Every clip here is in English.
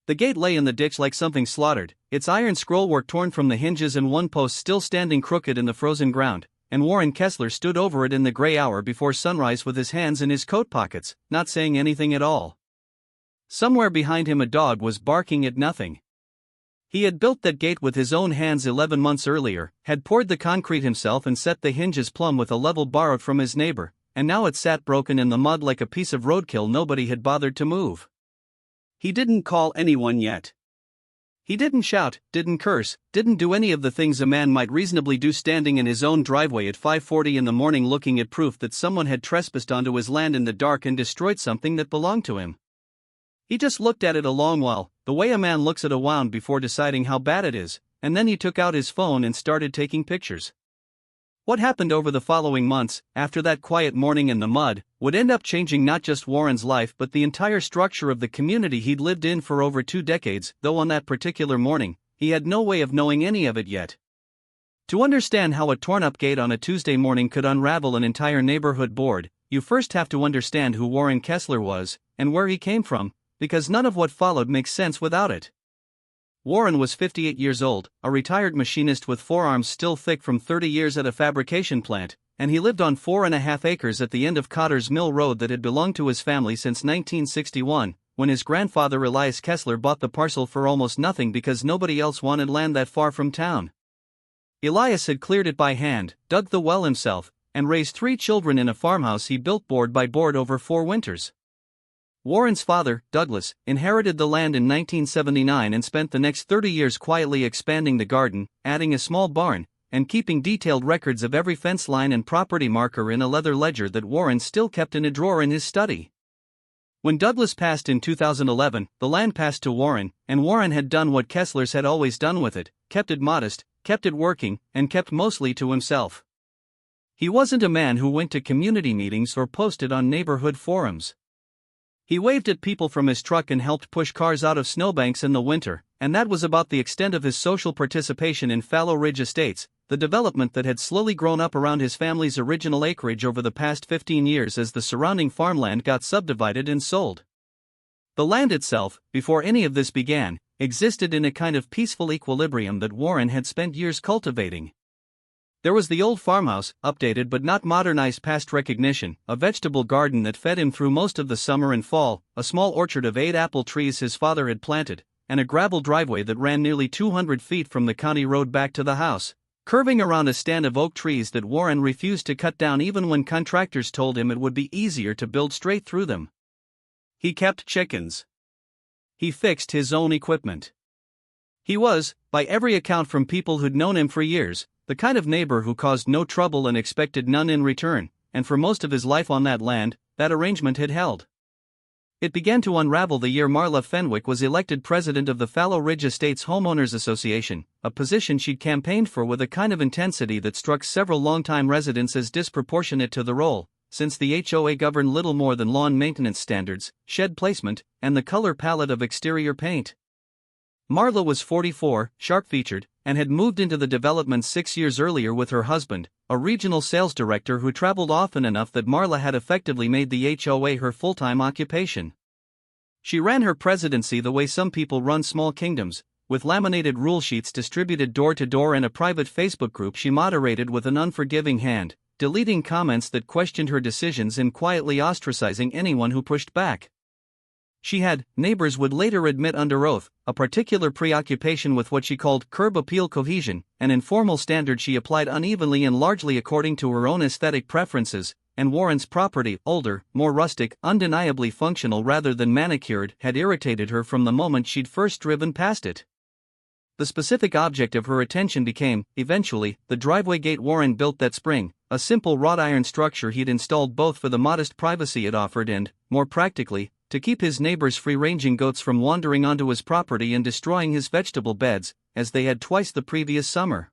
The gate lay in the ditch like something slaughtered, its iron scrollwork torn from the hinges and one post still standing crooked in the frozen ground, and Warren Kessler stood over it in the gray hour before sunrise with his hands in his coat pockets, not saying anything at all. Somewhere behind him a dog was barking at nothing. He had built that gate with his own hands 11 months earlier, had poured the concrete himself and set the hinges plumb with a level borrowed from his neighbor, and now it sat broken in the mud like a piece of roadkill nobody had bothered to move. He didn't call anyone yet. He didn't shout, didn't curse, didn't do any of the things a man might reasonably do standing in his own driveway at 5:40 in the morning looking at proof that someone had trespassed onto his land in the dark and destroyed something that belonged to him. He just looked at it a long while, the way a man looks at a wound before deciding how bad it is, and then he took out his phone and started taking pictures. What happened over the following months, after that quiet morning in the mud, would end up changing not just Warren's life but the entire structure of the community he'd lived in for over 2 decades, though on that particular morning, he had no way of knowing any of it yet. To understand how a torn-up gate on a Tuesday morning could unravel an entire neighborhood board, you first have to understand who Warren Kessler was, and where he came from, because none of what followed makes sense without it. Warren was 58 years old, a retired machinist with forearms still thick from 30 years at a fabrication plant, and he lived on 4.5 acres at the end of Cotter's Mill Road that had belonged to his family since 1961, when his grandfather Elias Kessler bought the parcel for almost nothing because nobody else wanted land that far from town. Elias had cleared it by hand, dug the well himself, and raised 3 children in a farmhouse he built board by board over 4 winters. Warren's father, Douglas, inherited the land in 1979 and spent the next 30 years quietly expanding the garden, adding a small barn, and keeping detailed records of every fence line and property marker in a leather ledger that Warren still kept in a drawer in his study. When Douglas passed in 2011, the land passed to Warren, and Warren had done what Kesslers had always done with it, kept it modest, kept it working, and kept mostly to himself. He wasn't a man who went to community meetings or posted on neighborhood forums. He waved at people from his truck and helped push cars out of snowbanks in the winter, and that was about the extent of his social participation in Fallow Ridge Estates, the development that had slowly grown up around his family's original acreage over the past 15 years as the surrounding farmland got subdivided and sold. The land itself, before any of this began, existed in a kind of peaceful equilibrium that Warren had spent years cultivating. There was the old farmhouse, updated but not modernized past recognition, a vegetable garden that fed him through most of the summer and fall, a small orchard of 8 apple trees his father had planted, and a gravel driveway that ran nearly 200 feet from the county road back to the house, curving around a stand of oak trees that Warren refused to cut down even when contractors told him it would be easier to build straight through them. He kept chickens. He fixed his own equipment. He was, by every account from people who'd known him for years, the kind of neighbor who caused no trouble and expected none in return, and for most of his life on that land, that arrangement had held. It began to unravel the year Marla Fenwick was elected president of the Fallow Ridge Estates Homeowners Association, a position she'd campaigned for with a kind of intensity that struck several longtime residents as disproportionate to the role, since the HOA governed little more than lawn maintenance standards, shed placement, and the color palette of exterior paint. Marla was 44, sharp-featured, and had moved into the development 6 years earlier with her husband, a regional sales director who traveled often enough that Marla had effectively made the HOA her full-time occupation. She ran her presidency the way some people run small kingdoms, with laminated rule sheets distributed door-to-door and a private Facebook group she moderated with an unforgiving hand, deleting comments that questioned her decisions and quietly ostracizing anyone who pushed back. She had, neighbors would later admit under oath, a particular preoccupation with what she called curb appeal cohesion, an informal standard she applied unevenly and largely according to her own aesthetic preferences, and Warren's property, older, more rustic, undeniably functional rather than manicured, had irritated her from the moment she'd first driven past it. The specific object of her attention became, eventually, the driveway gate Warren built that spring, a simple wrought iron structure he'd installed both for the modest privacy it offered and, more practically, to keep his neighbors' free-ranging goats from wandering onto his property and destroying his vegetable beds, as they had twice the previous summer.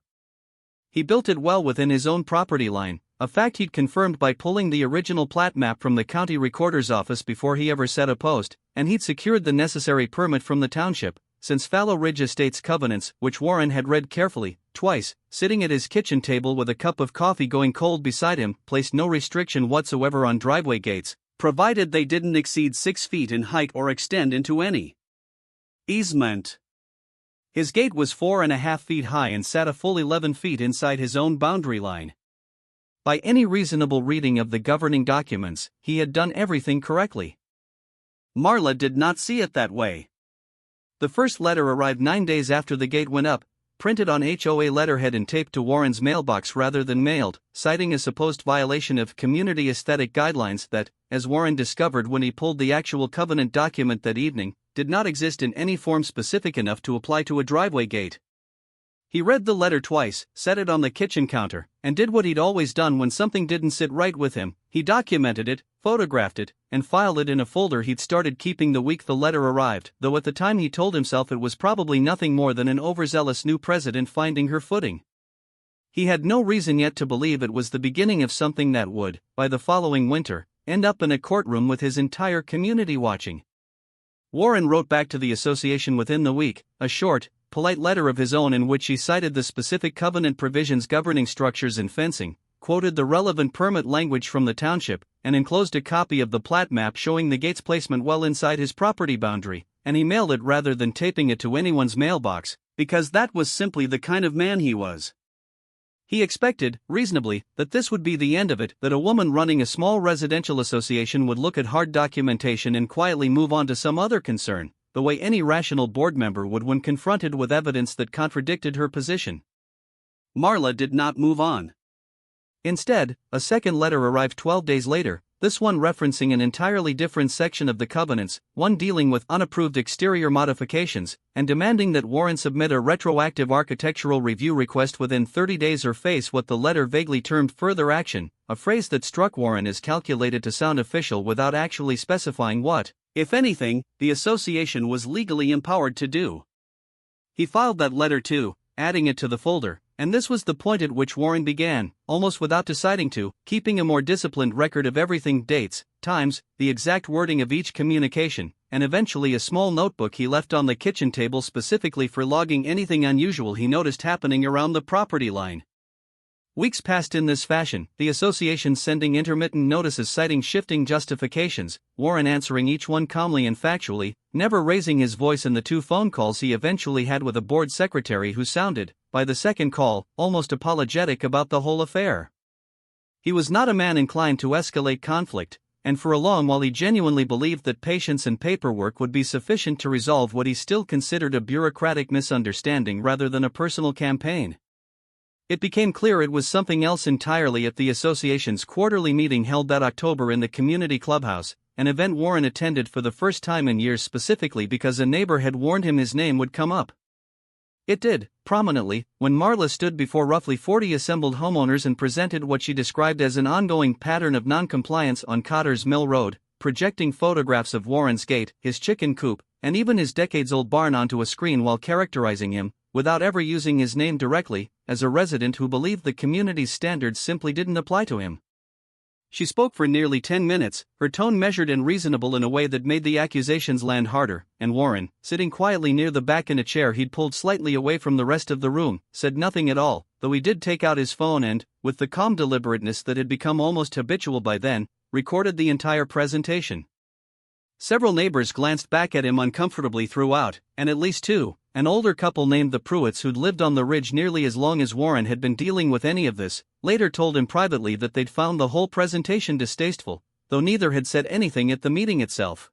He built it well within his own property line, a fact he'd confirmed by pulling the original plat map from the county recorder's office before he ever set a post, and he'd secured the necessary permit from the township, since Fallow Ridge Estates covenants, which Warren had read carefully, twice, sitting at his kitchen table with a cup of coffee going cold beside him, placed no restriction whatsoever on driveway gates, provided they didn't exceed 6 feet in height or extend into any Easement. His gate was 4.5 feet high and sat a full 11 feet inside his own boundary line. By any reasonable reading of the governing documents, he had done everything correctly. Marla did not see it that way. The first letter arrived 9 days after the gate went up, printed on HOA letterhead and taped to Warren's mailbox rather than mailed, citing a supposed violation of community aesthetic guidelines that, as Warren discovered when he pulled the actual covenant document that evening, did not exist in any form specific enough to apply to a driveway gate. He read the letter twice, set it on the kitchen counter, and did what he'd always done when something didn't sit right with him. He documented it, photographed it, and filed it in a folder he'd started keeping the week the letter arrived, though at the time he told himself it was probably nothing more than an overzealous new president finding her footing. He had no reason yet to believe it was the beginning of something that would, by the following winter, end up in a courtroom with his entire community watching. Warren wrote back to the association within the week, a short, polite letter of his own in which he cited the specific covenant provisions governing structures and fencing, quoted the relevant permit language from the township, and enclosed a copy of the plat map showing the gate's placement well inside his property boundary, and he mailed it rather than taping it to anyone's mailbox, because that was simply the kind of man he was. He expected, reasonably, that this would be the end of it, that a woman running a small residential association would look at hard documentation and quietly move on to some other concern, the way any rational board member would when confronted with evidence that contradicted her position. Marla did not move on. Instead, a second letter arrived 12 days later, this one referencing an entirely different section of the covenants, one dealing with unapproved exterior modifications, and demanding that Warren submit a retroactive architectural review request within 30 days or face what the letter vaguely termed further action, a phrase that struck Warren as calculated to sound official without actually specifying what, if anything, the association was legally empowered to do. He filed that letter too, adding it to the folder, and this was the point at which Warren began, almost without deciding to, keeping a more disciplined record of everything: dates, times, the exact wording of each communication, and eventually a small notebook he left on the kitchen table specifically for logging anything unusual he noticed happening around the property line. Weeks passed in this fashion, the association sending intermittent notices citing shifting justifications, Warren answering each one calmly and factually, never raising his voice in the 2 phone calls he eventually had with a board secretary who sounded, by the second call, almost apologetic about the whole affair. He was not a man inclined to escalate conflict, and for a long while he genuinely believed that patience and paperwork would be sufficient to resolve what he still considered a bureaucratic misunderstanding rather than a personal campaign. It became clear it was something else entirely at the association's quarterly meeting held that October in the community clubhouse, an event Warren attended for the first time in years specifically because a neighbor had warned him his name would come up. It did, prominently, when Marla stood before roughly 40 assembled homeowners and presented what she described as an ongoing pattern of non-compliance on Cotter's Mill Road, projecting photographs of Warren's gate, his chicken coop, and even his decades-old barn onto a screen while characterizing him, without ever using his name directly, as a resident who believed the community's standards simply didn't apply to him. She spoke for nearly 10 minutes, her tone measured and reasonable in a way that made the accusations land harder, and Warren, sitting quietly near the back in a chair he'd pulled slightly away from the rest of the room, said nothing at all, though he did take out his phone and, with the calm deliberateness that had become almost habitual by then, recorded the entire presentation. Several neighbors glanced back at him uncomfortably throughout, and at least 2, an older couple named the Pruitts who'd lived on the ridge nearly as long as Warren had been dealing with any of this, later told him privately that they'd found the whole presentation distasteful, though neither had said anything at the meeting itself.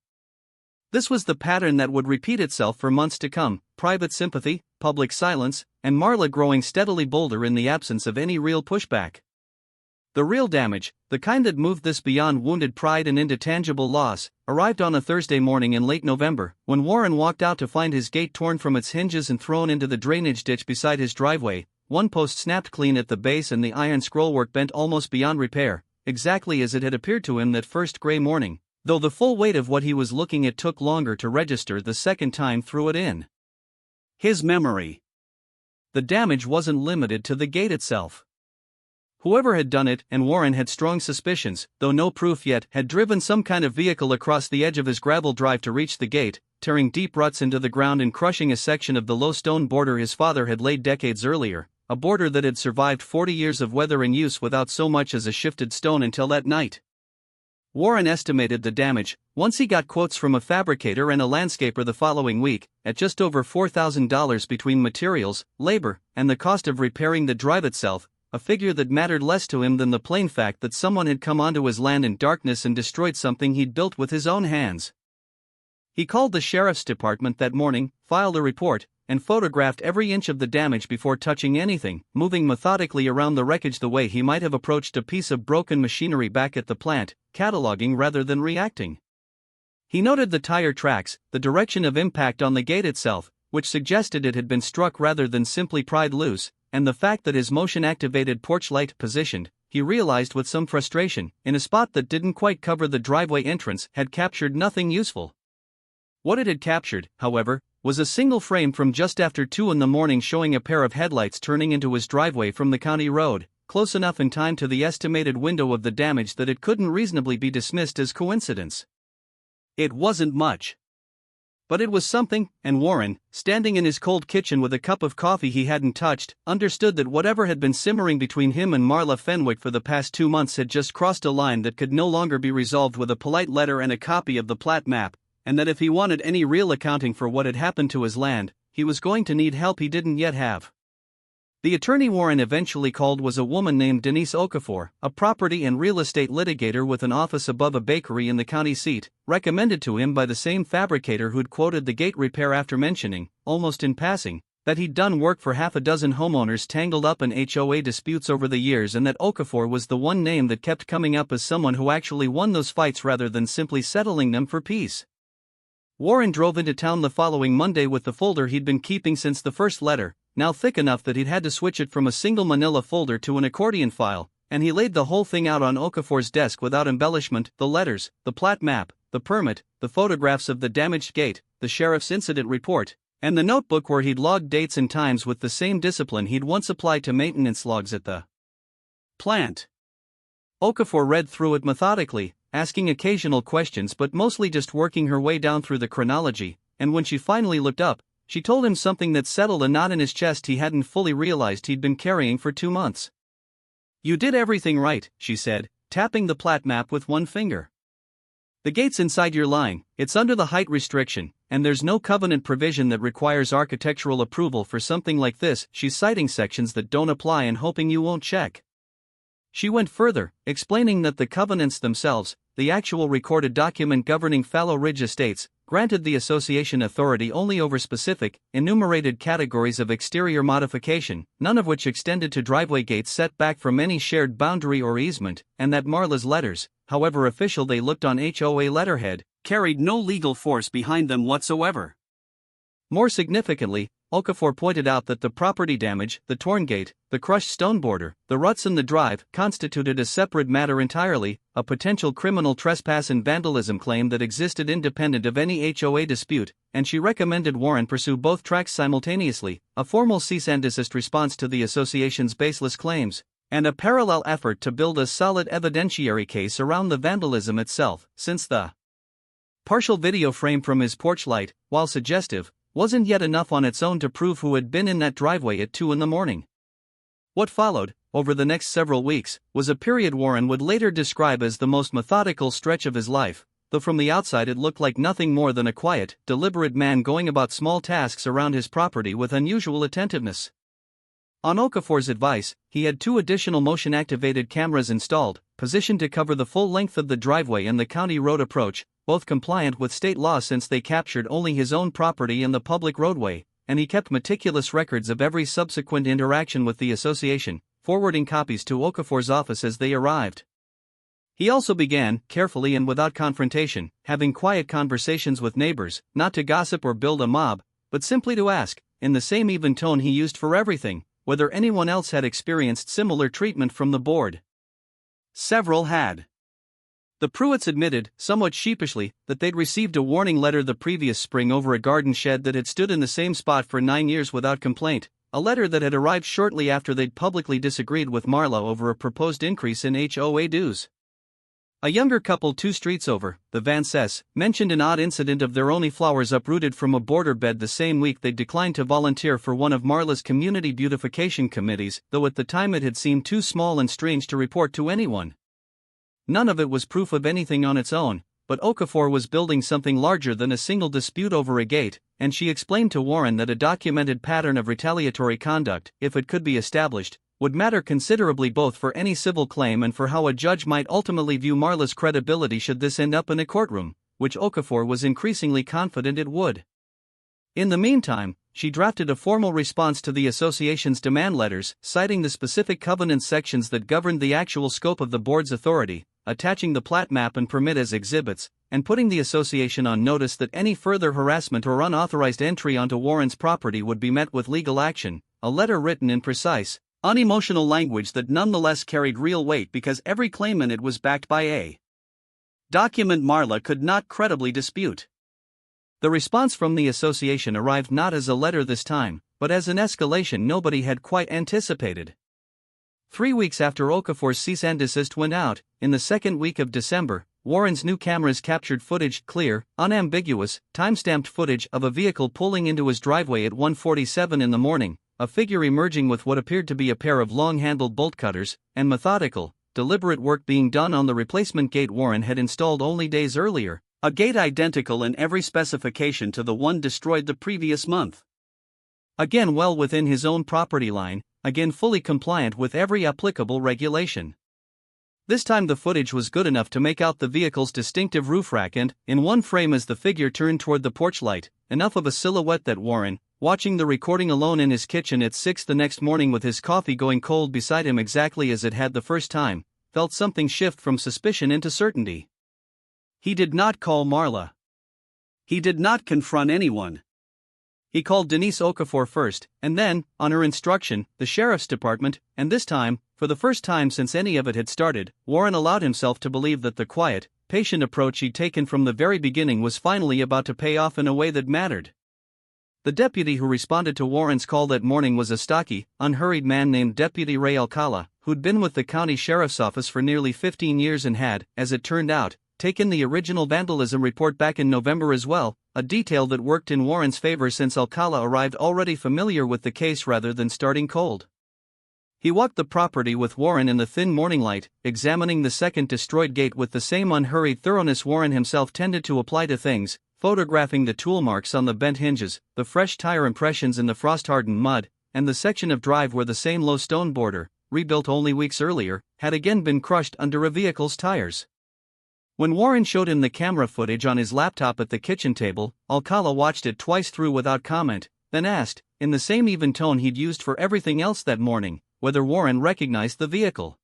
This was the pattern that would repeat itself for months to come: private sympathy, public silence, and Marla growing steadily bolder in the absence of any real pushback. The real damage, the kind that moved this beyond wounded pride and into tangible loss, arrived on a Thursday morning in late November, when Warren walked out to find his gate torn from its hinges and thrown into the drainage ditch beside his driveway, one post snapped clean at the base and the iron scrollwork bent almost beyond repair, exactly as it had appeared to him that first gray morning, though the full weight of what he was looking at took longer to register the second time through it in his memory. The damage wasn't limited to the gate itself. Whoever had done it, and Warren had strong suspicions, though no proof yet, had driven some kind of vehicle across the edge of his gravel drive to reach the gate, tearing deep ruts into the ground and crushing a section of the low stone border his father had laid decades earlier, a border that had survived 40 years of weather and use without so much as a shifted stone until that night. Warren estimated the damage, once he got quotes from a fabricator and a landscaper the following week, at just over $4,000 between materials, labor, and the cost of repairing the drive itself, a figure that mattered less to him than the plain fact that someone had come onto his land in darkness and destroyed something he'd built with his own hands. He called the sheriff's department that morning, filed a report, and photographed every inch of the damage before touching anything, moving methodically around the wreckage the way he might have approached a piece of broken machinery back at the plant, cataloging rather than reacting. He noted the tire tracks, the direction of impact on the gate itself, which suggested it had been struck rather than simply pried loose, and the fact that his motion-activated porch light positioned, he realized with some frustration, in a spot that didn't quite cover the driveway entrance, had captured nothing useful. What it had captured, however, was a single frame from just after 2 in the morning showing a pair of headlights turning into his driveway from the county road, close enough in time to the estimated window of the damage that it couldn't reasonably be dismissed as coincidence. It wasn't much. But it was something, and Warren, standing in his cold kitchen with a cup of coffee he hadn't touched, understood that whatever had been simmering between him and Marla Fenwick for the past 2 months had just crossed a line that could no longer be resolved with a polite letter and a copy of the plat map, and that if he wanted any real accounting for what had happened to his land, he was going to need help he didn't yet have. The attorney Warren eventually called was a woman named Denise Okafor, a property and real estate litigator with an office above a bakery in the county seat, recommended to him by the same fabricator who'd quoted the gate repair after mentioning, almost in passing, that he'd done work for half a dozen homeowners tangled up in HOA disputes over the years, and that Okafor was the one name that kept coming up as someone who actually won those fights rather than simply settling them for peace. Warren drove into town the following Monday with the folder he'd been keeping since the first letter, now thick enough that he'd had to switch it from a single manila folder to an accordion file, and he laid the whole thing out on Okafor's desk without embellishment: the letters, the plat map, the permit, the photographs of the damaged gate, the sheriff's incident report, and the notebook where he'd logged dates and times with the same discipline he'd once applied to maintenance logs at the plant. Okafor read through it methodically, asking occasional questions but mostly just working her way down through the chronology, and when she finally looked up, she told him something that settled a knot in his chest he hadn't fully realized he'd been carrying for 2 months. "You did everything right," she said, tapping the plat map with one finger. "The gate's inside your line, it's under the height restriction, and there's no covenant provision that requires architectural approval for something like this." She's citing sections that don't apply and hoping you won't check. She went further, explaining that the covenants themselves, the actual recorded document governing Fallow Ridge Estates, granted the association authority only over specific, enumerated categories of exterior modification, none of which extended to driveway gates set back from any shared boundary or easement, and that Marla's letters, however official they looked on HOA letterhead, carried no legal force behind them whatsoever. More significantly, Okafor pointed out that the property damage, the torn gate, the crushed stone border, the ruts in the drive, constituted a separate matter entirely, a potential criminal trespass and vandalism claim that existed independent of any HOA dispute, and she recommended Warren pursue both tracks simultaneously: a formal cease and desist response to the association's baseless claims, and a parallel effort to build a solid evidentiary case around the vandalism itself, since the partial video frame from his porch light, while suggestive, wasn't yet enough on its own to prove who had been in that driveway at 2 in the morning. What followed, over the next several weeks, was a period Warren would later describe as the most methodical stretch of his life, though from the outside it looked like nothing more than a quiet, deliberate man going about small tasks around his property with unusual attentiveness. On Okafor's advice, he had 2 additional motion-activated cameras installed, positioned to cover the full length of the driveway and the county road approach, both compliant with state law since they captured only his own property and the public roadway, and he kept meticulous records of every subsequent interaction with the association, forwarding copies to Okafor's office as they arrived. He also began, carefully and without confrontation, having quiet conversations with neighbors, not to gossip or build a mob, but simply to ask, in the same even tone he used for everything, whether anyone else had experienced similar treatment from the board. Several had. The Pruitts admitted, somewhat sheepishly, that they'd received a warning letter the previous spring over a garden shed that had stood in the same spot for 9 years without complaint, a letter that had arrived shortly after they'd publicly disagreed with Marla over a proposed increase in HOA dues. A younger couple 2 streets over, the Van Cess, mentioned an odd incident of their only flowers uprooted from a border bed the same week they'd declined to volunteer for one of Marla's community beautification committees, though at the time it had seemed too small and strange to report to anyone. None of it was proof of anything on its own, but Okafor was building something larger than a single dispute over a gate, and she explained to Warren that a documented pattern of retaliatory conduct, if it could be established, would matter considerably both for any civil claim and for how a judge might ultimately view Marla's credibility should this end up in a courtroom, which Okafor was increasingly confident it would. In the meantime, she drafted a formal response to the association's demand letters, citing the specific covenant sections that governed the actual scope of the board's authority, attaching the plat map and permit as exhibits, and putting the association on notice that any further harassment or unauthorized entry onto Warren's property would be met with legal action, a letter written in precise, unemotional language that nonetheless carried real weight because every claim in it was backed by a document Marla could not credibly dispute. The response from the association arrived not as a letter this time, but as an escalation nobody had quite anticipated. 3 weeks after Okafor's cease and desist went out, in the second week of December, Warren's new cameras captured footage, clear, unambiguous, time-stamped footage of a vehicle pulling into his driveway at 1:47 in the morning, a figure emerging with what appeared to be a pair of long-handled bolt cutters, and methodical, deliberate work being done on the replacement gate Warren had installed only days earlier, a gate identical in every specification to the one destroyed the previous month. Again well within his own property line, again fully compliant with every applicable regulation. This time the footage was good enough to make out the vehicle's distinctive roof rack and, in one frame as the figure turned toward the porch light, enough of a silhouette that Warren, watching the recording alone in his kitchen at 6 the next morning with his coffee going cold beside him exactly as it had the first time, felt something shift from suspicion into certainty. He did not call Marla. He did not confront anyone. He called Denise Okafor first, and then, on her instruction, the sheriff's department, and this time, for the first time since any of it had started, Warren allowed himself to believe that the quiet, patient approach he'd taken from the very beginning was finally about to pay off in a way that mattered. The deputy who responded to Warren's call that morning was a stocky, unhurried man named Deputy Ray Alcala, who'd been with the county sheriff's office for nearly 15 years and had, as it turned out, taken the original vandalism report back in November as well, a detail that worked in Warren's favor since Alcala arrived already familiar with the case rather than starting cold. He walked the property with Warren in the thin morning light, examining the second destroyed gate with the same unhurried thoroughness Warren himself tended to apply to things, photographing the tool marks on the bent hinges, the fresh tire impressions in the frost-hardened mud, and the section of drive where the same low stone border, rebuilt only weeks earlier, had again been crushed under a vehicle's tires. When Warren showed him the camera footage on his laptop at the kitchen table, Alcala watched it twice through without comment, then asked, in the same even tone he'd used for everything else that morning, whether Warren recognized the vehicle.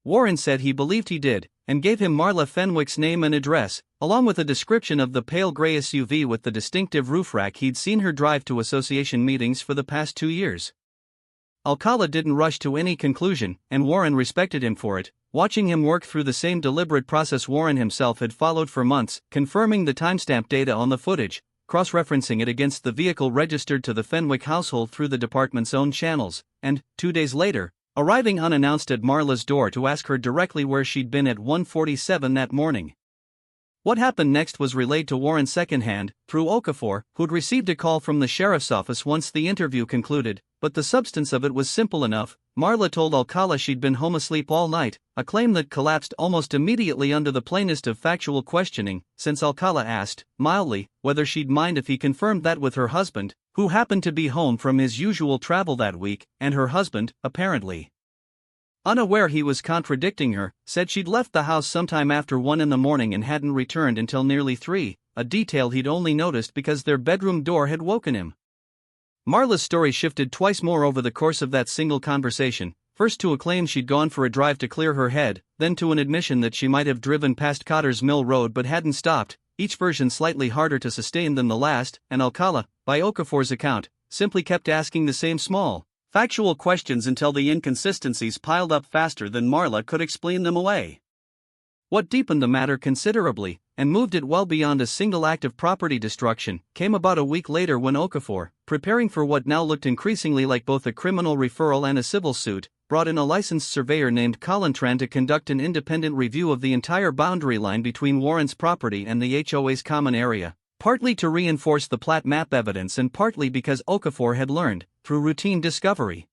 Warren said he believed he did, and gave him Marla Fenwick's name and address, along with a description of the pale gray SUV with the distinctive roof rack he'd seen her drive to association meetings for the past 2 years. Alcala didn't rush to any conclusion, and Warren respected him for it, watching him work through the same deliberate process Warren himself had followed for months, confirming the timestamp data on the footage, cross-referencing it against the vehicle registered to the Fenwick household through the department's own channels, and, 2 days later, arriving unannounced at Marla's door to ask her directly where she'd been at 1:47 that morning. What happened next was relayed to Warren secondhand, through Okafor, who'd received a call from the sheriff's office once the interview concluded, but the substance of it was simple enough. Marla told Alcala she'd been home asleep all night, a claim that collapsed almost immediately under the plainest of factual questioning, since Alcala asked, mildly, whether she'd mind if he confirmed that with her husband, who happened to be home from his usual travel that week, and her husband, apparently unaware he was contradicting her, said she'd left the house sometime after 1 in the morning and hadn't returned until nearly 3, a detail he'd only noticed because their bedroom door had woken him. Marla's story shifted twice more over the course of that single conversation, first to a claim she'd gone for a drive to clear her head, then to an admission that she might have driven past Cotter's Mill Road but hadn't stopped, each version slightly harder to sustain than the last, and Alcala, by Okafor's account, simply kept asking the same small, factual questions until the inconsistencies piled up faster than Marla could explain them away. What deepened the matter considerably, and moved it well beyond a single act of property destruction, came about a week later when Okafor, preparing for what now looked increasingly like both a criminal referral and a civil suit, brought in a licensed surveyor named Colin Tran to conduct an independent review of the entire boundary line between Warren's property and the HOA's common area, partly to reinforce the plat map evidence and partly because Okafor had learned, through routine discovery,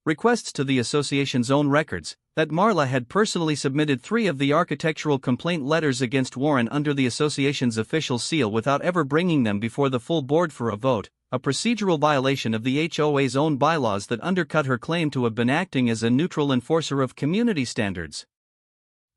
requests to the association's own records, that Marla had personally submitted 3 of the architectural complaint letters against Warren under the association's official seal without ever bringing them before the full board for a vote, a procedural violation of the HOA's own bylaws that undercut her claim to have been acting as a neutral enforcer of community standards.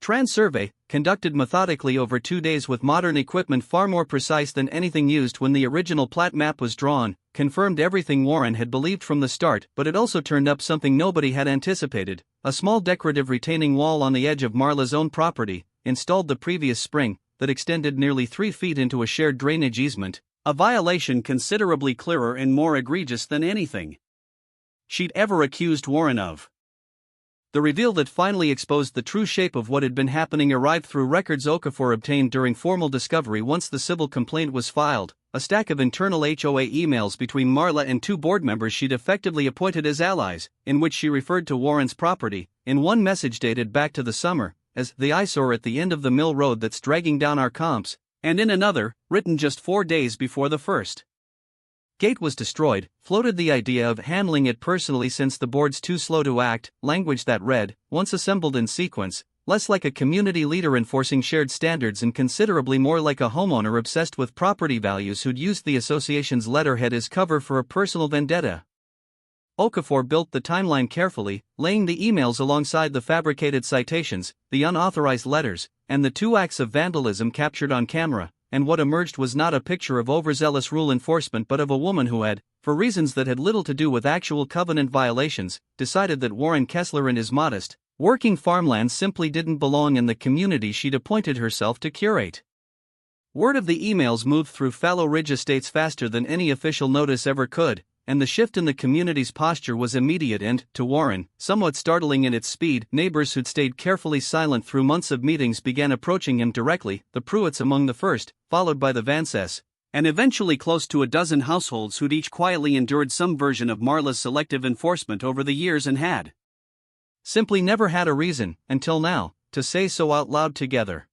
Trans survey, conducted methodically over 2 days with modern equipment far more precise than anything used when the original plat map was drawn, confirmed everything Warren had believed from the start, but it also turned up something nobody had anticipated: a small decorative retaining wall on the edge of Marla's own property, installed the previous spring, that extended nearly 3 feet into a shared drainage easement, a violation considerably clearer and more egregious than anything she'd ever accused Warren of. The reveal that finally exposed the true shape of what had been happening arrived through records Okafor obtained during formal discovery once the civil complaint was filed, a stack of internal HOA emails between Marla and 2 board members she'd effectively appointed as allies, in which she referred to Warren's property, in one message dated back to the summer, as the eyesore at the end of the mill road that's dragging down our comps, and in another, written just 4 days before the first gate was destroyed, floated the idea of handling it personally since the board's too slow to act, language that read, once assembled in sequence, less like a community leader enforcing shared standards and considerably more like a homeowner obsessed with property values who'd used the association's letterhead as cover for a personal vendetta. Okafor built the timeline carefully, laying the emails alongside the fabricated citations, the unauthorized letters, and the 2 acts of vandalism captured on camera, and what emerged was not a picture of overzealous rule enforcement but of a woman who had, for reasons that had little to do with actual covenant violations, decided that Warren Kessler and his modest, working farmland simply didn't belong in the community she'd appointed herself to curate. Word of the emails moved through Fallow Ridge estates faster than any official notice ever could, and the shift in the community's posture was immediate and, to Warren, somewhat startling in its speed. Neighbors who'd stayed carefully silent through months of meetings began approaching him directly, the Pruitts among the first, followed by the Vances, and eventually close to a dozen households who'd each quietly endured some version of Marla's selective enforcement over the years and had simply never had a reason, until now, to say so out loud together.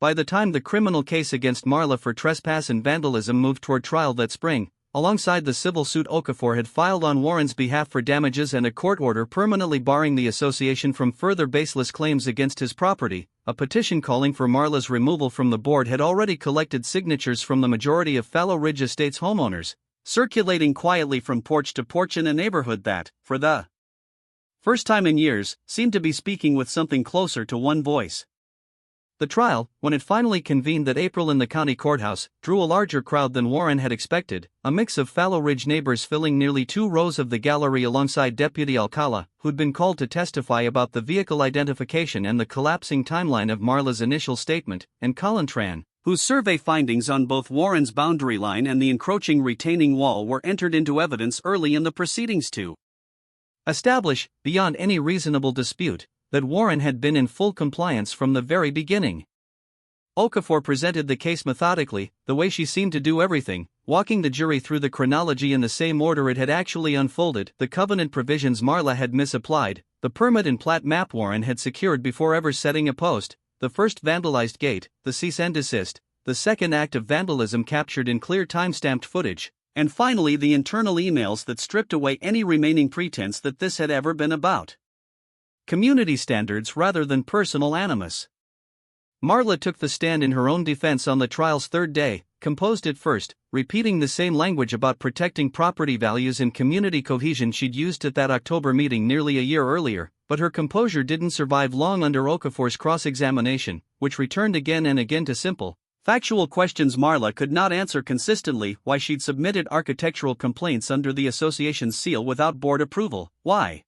By the time the criminal case against Marla for trespass and vandalism moved toward trial that spring, alongside the civil suit Okafor had filed on Warren's behalf for damages and a court order permanently barring the association from further baseless claims against his property, a petition calling for Marla's removal from the board had already collected signatures from the majority of Fallow Ridge Estates homeowners, circulating quietly from porch to porch in a neighborhood that, for the first time in years, seemed to be speaking with something closer to one voice. The trial, when it finally convened that April in the county courthouse, drew a larger crowd than Warren had expected, a mix of Fallow Ridge neighbors filling nearly 2 rows of the gallery alongside Deputy Alcala, who'd been called to testify about the vehicle identification and the collapsing timeline of Marla's initial statement, and Colin Tran, whose survey findings on both Warren's boundary line and the encroaching retaining wall were entered into evidence early in the proceedings to establish, beyond any reasonable dispute, that Warren had been in full compliance from the very beginning. Okafor presented the case methodically, the way she seemed to do everything, walking the jury through the chronology in the same order it had actually unfolded: the covenant provisions Marla had misapplied, the permit and plat map Warren had secured before ever setting a post, the first vandalized gate, the cease and desist, the second act of vandalism captured in clear time-stamped footage, and finally the internal emails that stripped away any remaining pretense that this had ever been about community standards rather than personal animus. Marla took the stand in her own defense on the trial's 3rd day, composed at first, repeating the same language about protecting property values and community cohesion she'd used at that October meeting nearly a year earlier, but her composure didn't survive long under Okafor's cross-examination, which returned again and again to simple, factual questions Marla could not answer consistently: why she'd submitted architectural complaints under the association's seal without board approval, why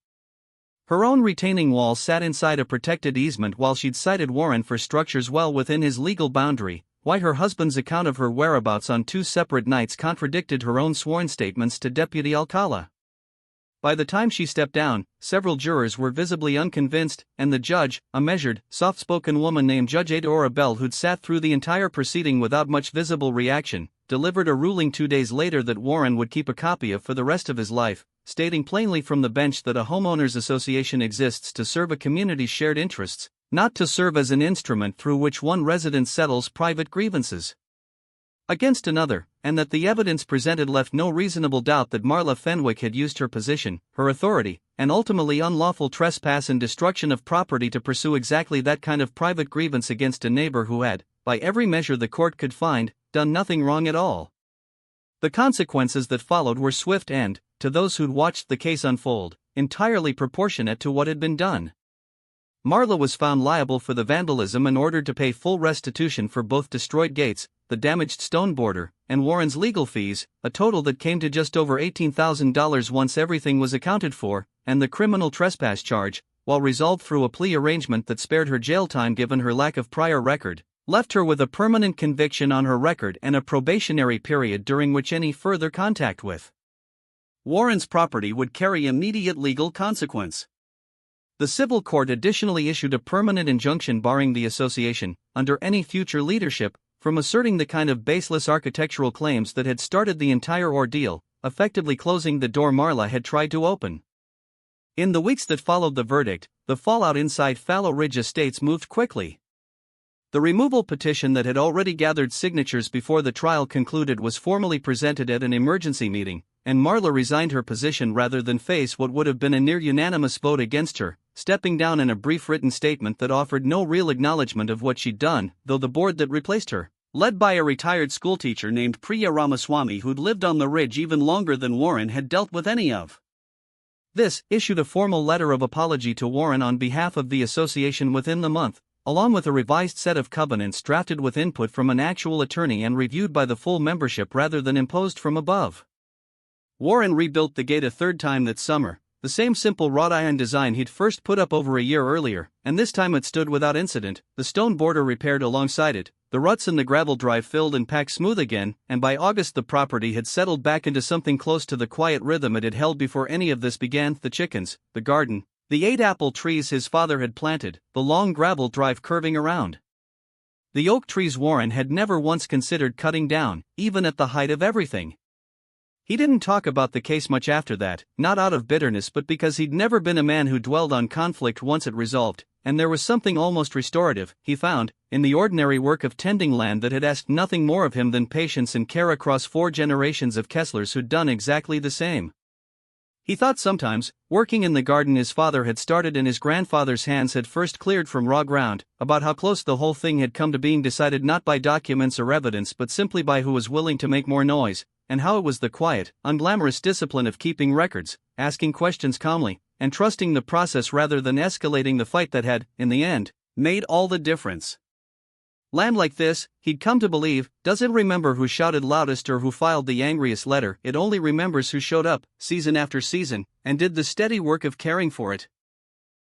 her own retaining wall sat inside a protected easement while she'd cited Warren for structures well within his legal boundary, why her husband's account of her whereabouts on 2 separate nights contradicted her own sworn statements to Deputy Alcala. By the time she stepped down, several jurors were visibly unconvinced, and the judge, a measured, soft-spoken woman named Judge Adora Bell who'd sat through the entire proceeding without much visible reaction, delivered a ruling 2 days later that Warren would keep a copy of for the rest of his life, stating plainly from the bench that a homeowners association exists to serve a community's shared interests, not to serve as an instrument through which one resident settles private grievances against another, and that the evidence presented left no reasonable doubt that Marla Fenwick had used her position, her authority, and ultimately unlawful trespass and destruction of property to pursue exactly that kind of private grievance against a neighbor who had, by every measure the court could find, done nothing wrong at all. The consequences that followed were swift and, to those who'd watched the case unfold, entirely proportionate to what had been done. Marla was found liable for the vandalism and ordered to pay full restitution for both destroyed gates, the damaged stone border, and Warren's legal fees, a total that came to just over $18,000 once everything was accounted for, and the criminal trespass charge, while resolved through a plea arrangement that spared her jail time given her lack of prior record, left her with a permanent conviction on her record and a probationary period during which any further contact with Warren's property would carry immediate legal consequence. The civil court additionally issued a permanent injunction barring the association, under any future leadership, from asserting the kind of baseless architectural claims that had started the entire ordeal, effectively closing the door Marla had tried to open. In the weeks that followed the verdict, the fallout inside Fallow Ridge Estates moved quickly. The removal petition that had already gathered signatures before the trial concluded was formally presented at an emergency meeting, and Marla resigned her position rather than face what would have been a near-unanimous vote against her, stepping down in a brief written statement that offered no real acknowledgement of what she'd done, though the board that replaced her, led by a retired schoolteacher named Priya Ramaswamy who'd lived on the ridge even longer than Warren had dealt with any of. This issued a formal letter of apology to Warren on behalf of the association within the month, along with a revised set of covenants drafted with input from an actual attorney and reviewed by the full membership rather than imposed from above. Warren rebuilt the gate a third time that summer, the same simple wrought iron design he'd first put up over a year earlier, and this time it stood without incident, the stone border repaired alongside it, the ruts in the gravel drive filled and packed smooth again, and by August the property had settled back into something close to the quiet rhythm it had held before any of this began. The chickens, the garden, the 8 apple trees his father had planted, the long gravel drive curving around. The oak trees Warren had never once considered cutting down, even at the height of everything. He didn't talk about the case much after that, not out of bitterness but because he'd never been a man who dwelled on conflict once it resolved, and there was something almost restorative, he found, in the ordinary work of tending land that had asked nothing more of him than patience and care across 4 generations of Kesslers who'd done exactly the same. He thought sometimes, working in the garden his father had started and his grandfather's hands had first cleared from raw ground, about how close the whole thing had come to being decided not by documents or evidence but simply by who was willing to make more noise, and how it was the quiet, unglamorous discipline of keeping records, asking questions calmly, and trusting the process rather than escalating the fight that had, in the end, made all the difference. Land like this, he'd come to believe, doesn't remember who shouted loudest or who filed the angriest letter, it only remembers who showed up, season after season, and did the steady work of caring for it.